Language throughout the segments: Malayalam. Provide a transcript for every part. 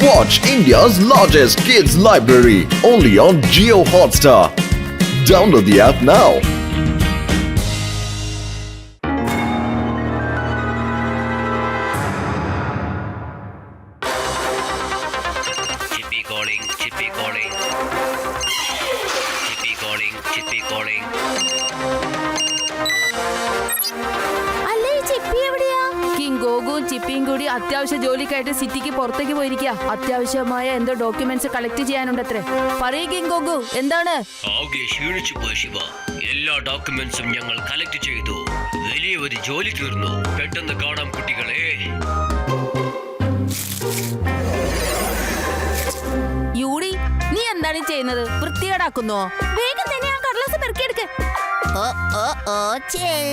Watch India's largest kids library only on Jio Hotstar. Download the app now. Chippy calling, Chippy calling. Chippy calling, Chippy calling. അല്ലേ ചിപ്പി എവിടെയാ? കിങ്കോഗും ചിപ്പിയും കൂടി അത്യാവശ്യ ജോലിക്കായിട്ട് സിറ്റിക്ക് പുറത്തേക്ക് പോയിരിക്കുക. അത്യാവശ്യമായ എന്തോ ഡോക്യുമെന്റ്സ് കളക്ട് ചെയ്യാനുണ്ടത്രേ. പറയൂ കിങ്കോഗു, എന്താണ്? ആകെ ക്ഷീണിച്ചു പോയി ശിവ. എല്ലാ ഡോക്യുമെന്റ്സും ഞങ്ങൾ കളക്ട് ചെയ്തു. വലിയ ഒരു ജോലി തീർന്നു. പെട്ടെന്ന് കാണാം കുട്ടികളെ. യൂടി, നീ എന്താണ് ചെയ്യുന്നത്? വൃത്തികേടാക്കുന്നോ? വേഗം തന്നെ ആ കടലാസ് പെറുക്കിയെടുക്ക്. ഓ ഓ ഓ ചിൽ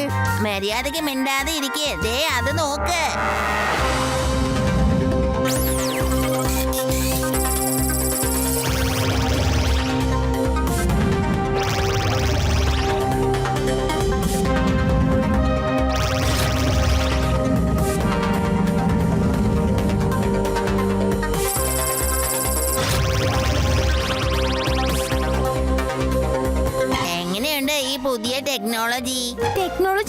മര്യാദക്ക് മിണ്ടാതെ ഇരിക്കേ. ദേ അത് നോക്ക്. പുതിയ ടെക്നോളജി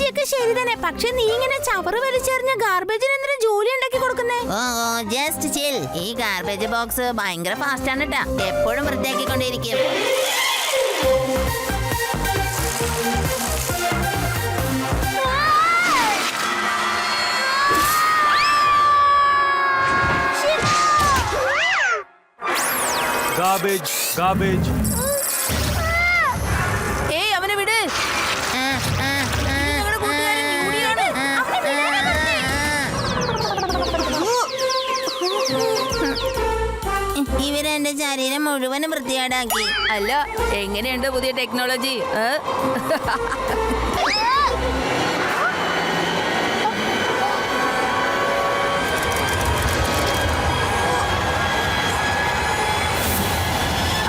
ഒക്കെ ശരി തന്നെ, പക്ഷെ നീ ഇങ്ങനെ ചവറ് വലിച്ചെറിഞ്ഞ ഗാർബേജിന് എന്തിനാ ജോലി ഉണ്ടാക്കി കൊടുക്കുന്നേ? ഓ ജസ്റ്റ് ചിൽ. ഈ ഗാർബേജ് ബോക്സ് ഭയങ്കര ഫാസ്റ്റ് ആണ് കേട്ടാ. എപ്പോഴും വൃത്തിയാക്കിക്കൊണ്ടിരിക്കും. Garbage. ഏയ്, അവനെ വിട്. ഇവരെന്റെ ശരീരം മുഴുവനും വൃത്തികേടാക്കി. അല്ല, എങ്ങനെയുണ്ട് പുതിയ ടെക്നോളജി?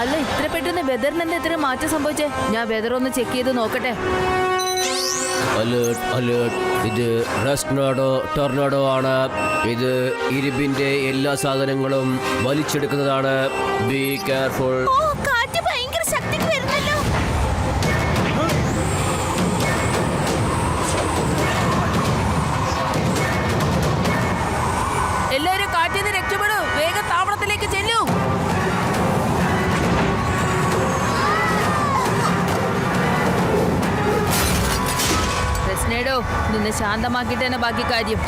അല്ല, ഇത്ര പെട്ടെന്ന് വെതറിന് എന്താ ഇത്ര മാറ്റം സംഭവിച്ചേ? ഞാൻ വെതർ ഒന്ന് ചെക്ക് ചെയ്ത് നോക്കട്ടെ. അലേർട്ട്, ഇത് ടൊർണാഡോ ആണ്. ഇത് ഇരുമ്പിന്റെ എല്ലാ സാധനങ്ങളും വലിച്ചെടുക്കുന്നതാണ്. Be careful. ഓ, കാറ്റ് ഭയങ്കര ശക്തിക്ക് വരുന്നല്ലോ. എല്ലാവരും കാറ്റിൽ നിന്ന് രക്ഷപ്പെടൂ. വേഗം താവളത്തിലേക്ക് ചെല്ലൂ. പ്രശ്നേടോ, നിന്നെ ശാന്തമാക്കിയിട്ട് തന്നെ ബാക്കി കാര്യം.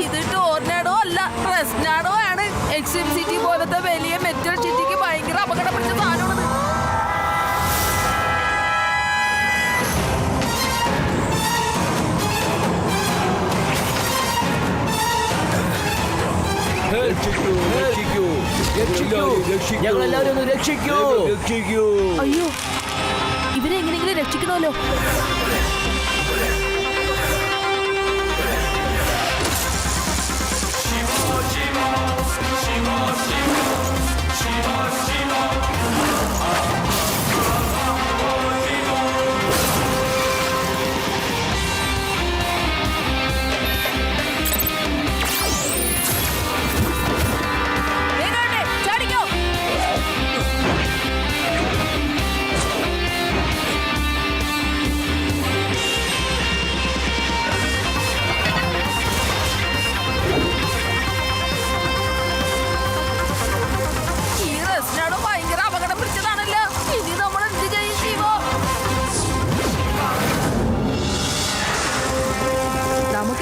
ഇത് ടോർണാഡോ അല്ല, റെസ്നാഡോ ആണ്. എക്സ്ട്രീം സിറ്റി പോലത്തെ വലിയ മെറ്റൽ സിറ്റിക്ക് ഭയങ്കര അപകടം പിടിച്ച സാധനമാണത്. ഞങ്ങളെല്ലാവരും ഒന്ന് രക്ഷിക്കൂ. അയ്യോ, ഇവരെ എങ്ങനെയെങ്കിലും രക്ഷിക്കണമല്ലോ.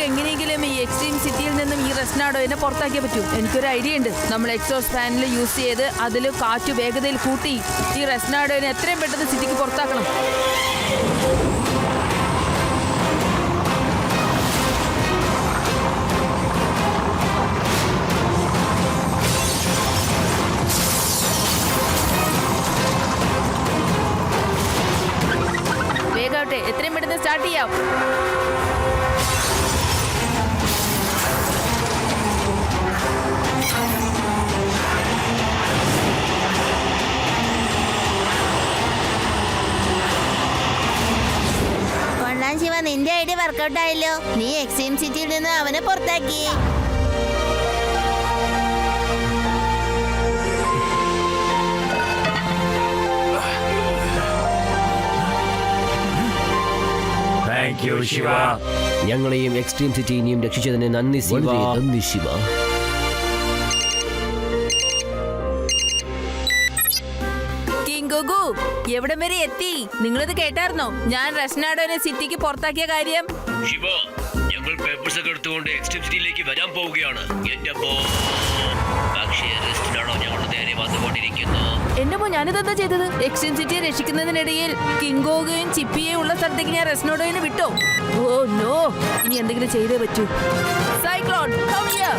എങ്ങനെയെങ്കിലും ഈ എക്സ്ട്രീം സിറ്റിയിൽ നിന്നും ഈ റെസ്നാഡോയെ പുറത്താക്കിയേ പറ്റൂ. എനിക്കൊരു ഐഡിയ ഉണ്ട്. നമ്മൾ എക്സോസ്റ്റ് ഫാനിൽ യൂസ് ചെയ്ത് അതിൽ കാറ്റ് വേഗതയിൽ കൂട്ടി ഈ റെസ്നാഡോയെ എത്രയും പെട്ടെന്ന് സിറ്റിക്ക് പുറത്താക്കണം. വേഗാവട്ടെ, എത്രയും പെട്ടെന്ന് സ്റ്റാർട്ട് ചെയ്യാം. കൊള്ളാൻ ശിവ, നിന്റെ ഐഡിയ വർക്കൗട്ട് ആയല്ലോ. നീ എക്സ്ട്രീം സിറ്റിയിൽ നിന്ന് അവനെ പുറത്താക്കി. ഞങ്ങളെയും എക്സ്ട്രീം സിറ്റിനെയും രക്ഷിച്ചതിന് നന്ദി ശിവ. നന്ദി ശിവ. കിങ്കോഗു എവിടം വരെ എത്തി? നിങ്ങളിത് കേട്ടായിരുന്നോ? ഞാൻ റെസ്നാഡോനെ സിറ്റിക്ക് പുറത്താക്കിയ കാര്യം. ശിവ, ഞങ്ങൾ പേപ്പേഴ്സ് ഒക്കെ എടുത്തുകൊണ്ട് എക്സ്ട്രീം സിറ്റിയിലേക്ക് വരാൻ പോവുകയാണ്. എന്റെ പക്ഷേ റെസ്റ്റിനാണോ ഞങ്ങളുടെ നേരെ വന്നുകൊണ്ടിരിക്കുന്നു. എന്റെ മോ, ഞാനിതെന്താ ചെയ്തത്? എക്സ്ട്രീം സിറ്റിയെ രക്ഷിക്കുന്നതിനിടയിൽ കിങ്കോഗയും ചിപ്പിയും ഉള്ള സ്ഥലത്തേക്ക് ഞാൻ റെസ്നാഡോനെ വിട്ടോ. ഓ നോ, ഇനി എന്തെങ്കിലും ചെയ്തേ പറ്റൂ. Cyclone come here.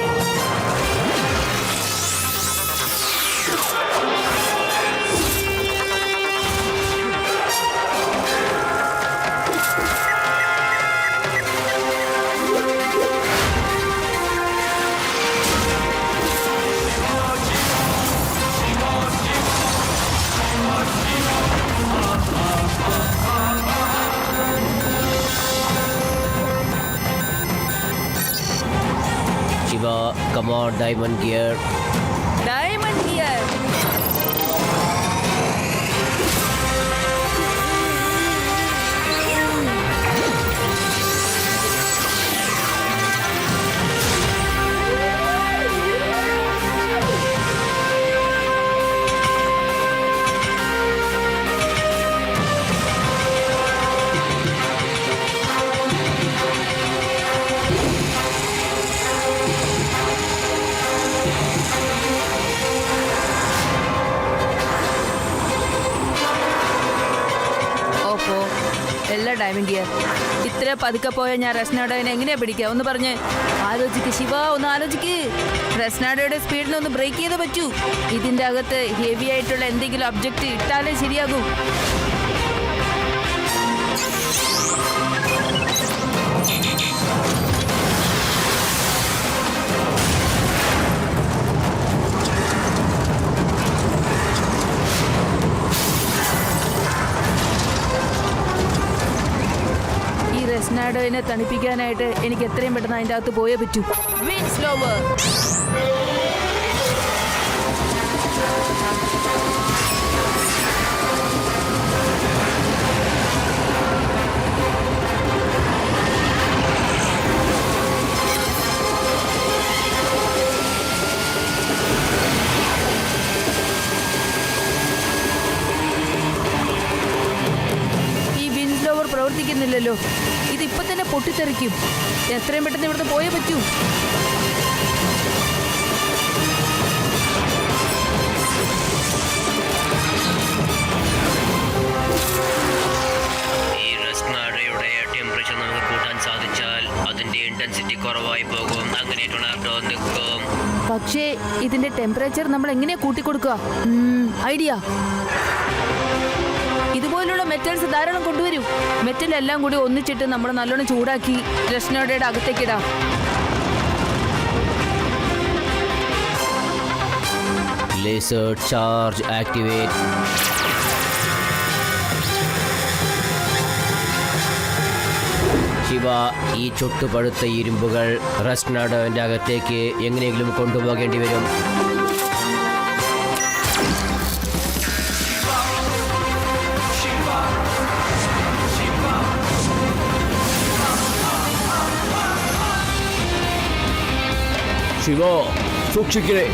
Shiva, come on, Diamond Gear. Diamond Gear. Diamond gear ഇത്ര പതുക്കെ പോയാൽ ഞാൻ റെസ്നാഡോനെ എങ്ങനെയാ പിടിക്കുക? ഒന്ന് പറഞ്ഞ് ആലോചിക്ക് ശിവ, ഒന്ന് ആലോചിക്ക്. റെസ്നാഡോയുടെ സ്പീഡിന് ഒന്ന് ബ്രേക്ക് ചെയ്തേ പറ്റൂ. ഇതിന്റെ അകത്ത് ഹെവി ആയിട്ടുള്ള എന്തെങ്കിലും ഒബ്ജക്റ്റ് ഇട്ടാലേ ശരിയാകൂ. റെസ്നാഡോനെ തണുപ്പിക്കാനായിട്ട് എനിക്ക് എത്രയും പെട്ടെന്ന് അതിൻ്റെ അകത്ത് പോയേ പറ്റൂ. Wind slower. പ്രവർത്തിക്കുന്നില്ലല്ലോ. ഇതിപ്പോ തന്നെ പൊട്ടിത്തെറിക്കും. എത്രയും പെട്ടെന്ന് ഇവിടുന്ന് പോയേ പറ്റൂ. ഈ റെസ്നാഡോയുടെ ടെമ്പറേച്ചർ നമുക്ക് കൂട്ടാൻ സാധിച്ചാൽ അതിന്റെ ഇന്റൻസിറ്റി കുറവായി പോകും. അങ്ങനെ ടൊർണാഡോ നിൽക്കും. പക്ഷേ ഇതിന്റെ ടെമ്പറേച്ചർ നമ്മൾ എങ്ങനെ കൂട്ടിക്കൊടുക്കുക? ഐഡിയ. ഇതുപോലുള്ള മെറ്റൽസ് ധാരാളം കൊണ്ടുവരൂ. മെറ്റൽ എല്ലാം കൂടി ഒന്നിച്ചിട്ട് നമ്മൾ നല്ലോണം ചൂടാക്കി റെസ്നാഡോയുടെ അകത്തേക്ക് ഇടാം. Laser charge activate. ശിവ, ഈ ചുട്ടുപഴുത്ത ഇരുമ്പുകൾ റെസ്നാഡോന്റെ അകത്തേക്ക് എങ്ങനെയെങ്കിലും കൊണ്ടുപോകേണ്ടി വരും. ശിവ, സൂക്ഷിക്കണേ.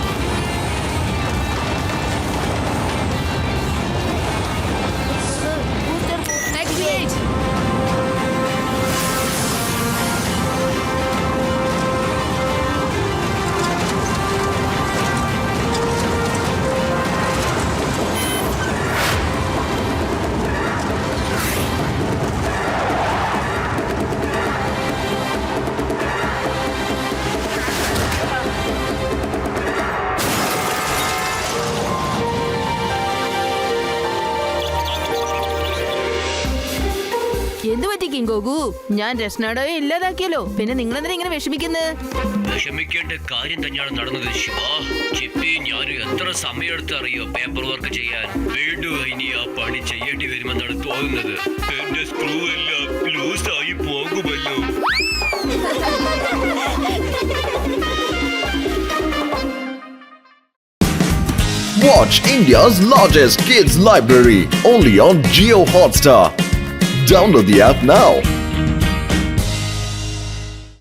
എന്ത് പറ്റി കിങ്കോഗു? ഞാൻ റെസ്നാഡോയെ ഇല്ലാതാക്കിയല്ലോ. പിന്നെ നിങ്ങളെന്തിനാ ഇങ്ങനെ വിഷമിക്കുന്നത്? വിഷമിക്കേണ്ട കാര്യം തന്നെയാണ് നടന്നത് ശിവ. ചിപ്പി ഞാനും എത്ര സമയമെടുത്ത് അറിയോ പേപ്പർ വർക്ക് ചെയ്യാൻ. വീണ്ടും ഇനി ആ പണി ചെയ്യേണ്ടി വരുമെന്നാണ് തോന്നുന്നത്. എന്റെ സ്ക്രൂ എല്ലാം ലൂസായി Watch India's largest kids library only on Jio Hotstar. Download the app now.